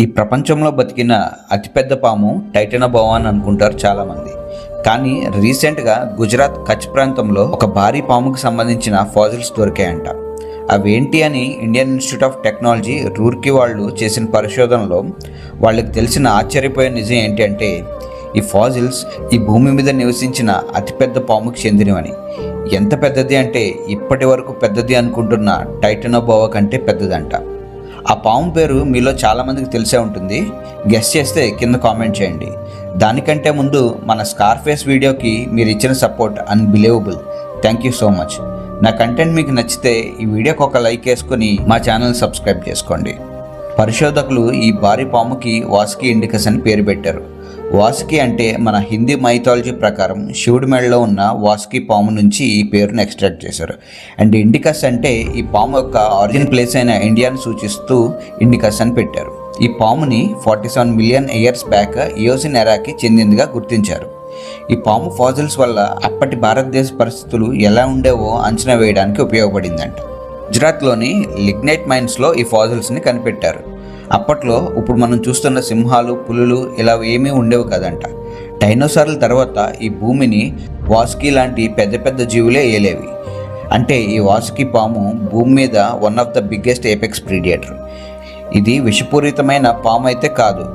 ఈ ప్రపంచంలో బతికిన అతిపెద్ద పాము టైటానోబోవా అని అనుకుంటారు చాలామంది. కానీ రీసెంట్గా గుజరాత్ కచ్ ప్రాంతంలో ఒక భారీ పాముకు సంబంధించిన ఫాజిల్స్ దొరికాయంట. అవేంటి అని Indian institute of technology Roorkee వాళ్ళు చేసిన పరిశోధనలో వాళ్ళకి తెలిసిన ఆశ్చర్యపోయే నిజం ఏంటి అంటే, ఈ ఫాజిల్స్ ఈ భూమి మీద నివసించిన అతిపెద్ద పాముకు చెందినవని. ఎంత పెద్దది అంటే ఇప్పటి వరకు పెద్దది అనుకుంటున్న టైటానోబోవా కంటే పెద్దదంట. ఆ పాము పేరు మీలో చాలామందికి తెలిసే ఉంటుంది. గెస్ చేస్తే కింద కామెంట్ చేయండి. దానికంటే ముందు మన స్కార్ఫేస్ వీడియోకి మీరు ఇచ్చిన support unbelievable. Thank you so much. నా కంటెంట్ మీకు నచ్చితే ఈ వీడియోకి ఒక లైక్ వేసుకొని మా ఛానల్ సబ్స్క్రైబ్ చేసుకోండి. పరిశోధకులు ఈ భారీ పాముకి వాసుకి ఇండికస్ అని పేరు పెట్టారు. వాసుకి అంటే మన హిందీ మైథాలజీ ప్రకారం శివుడి మెడలో ఉన్న వాసుకి పాము నుంచి ఈ పేరును ఎక్స్ట్రాక్ట్ చేశారు. అండ్ ఇండికస్ అంటే ఈ పాము యొక్క ఆరిజిన్ ప్లేస్ అయిన ఇండియాను సూచిస్తూ ఇండికస్ అని పెట్టారు. ఈ పాముని 47 మిలియన్ ఇయర్స్ బ్యాక్ ఇయోసిన్ ఎరాకి చెందిందిగా గుర్తించారు. ఈ పాము ఫాజిల్స్ వల్ల అప్పటి భారతదేశ పరిస్థితులు ఎలా ఉండేవో అంచనా వేయడానికి ఉపయోగపడిందంట. గుజరాత్లోని లిగ్నైట్ మైన్స్లో ఈ ఫాజిల్స్ని కనిపెట్టారు. అప్పట్లో ఇప్పుడు మనం చూస్తున్న సింహాలు, పులులు ఇలా ఏమీ ఉండేవి కదంట. డైనోసార్ల తర్వాత ఈ భూమిని వాసుకి లాంటి పెద్ద పెద్ద జీవులే ఏలేవి. అంటే ఈ వాసుకి పాము భూమి మీద one of the biggest apex predator. ఇది విషపూరితమైన పాము అయితే కాదు,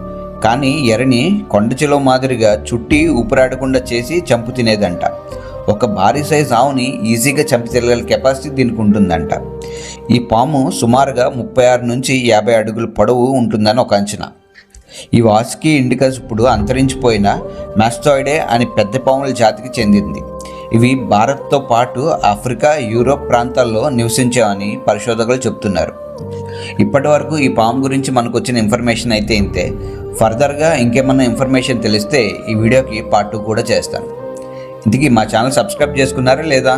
కానీ ఎరని కొండచిలో మాదిరిగా చుట్టి ఊపిరాడకుండా చేసి చంపు తినేదంట. ఒక భారీ సైజ్ ఆవుని ఈజీగా చంపి తిరగల కెపాసిటీ దీనికి ఉంటుందంట. ఈ పాము సుమారుగా 36 నుంచి 50 అడుగుల పొడవు ఉంటుందని ఒక అంచనా. ఈ వాసుకి ఇండికస్ ఇప్పుడు అంతరించిపోయిన మాస్టాయిడే అనే పెద్ద పాముల జాతికి చెందింది. ఇవి భారత్తో పాటు ఆఫ్రికా, యూరోప్ ప్రాంతాల్లో నివసించాయని పరిశోధకులు చెప్తున్నారు. ఇప్పటి వరకు ఈ పాము గురించి మనకు వచ్చిన ఇన్ఫర్మేషన్ అయితే ఇంతే. ఫర్దర్గా ఇంకేమన్నా ఇన్ఫర్మేషన్ తెలిస్తే ఈ వీడియోకి పార్ట్ 2 కూడా చేస్తాను. ఇంతకీ మా ఛానల్ సబ్స్క్రైబ్ చేసుకున్నారా లేదా?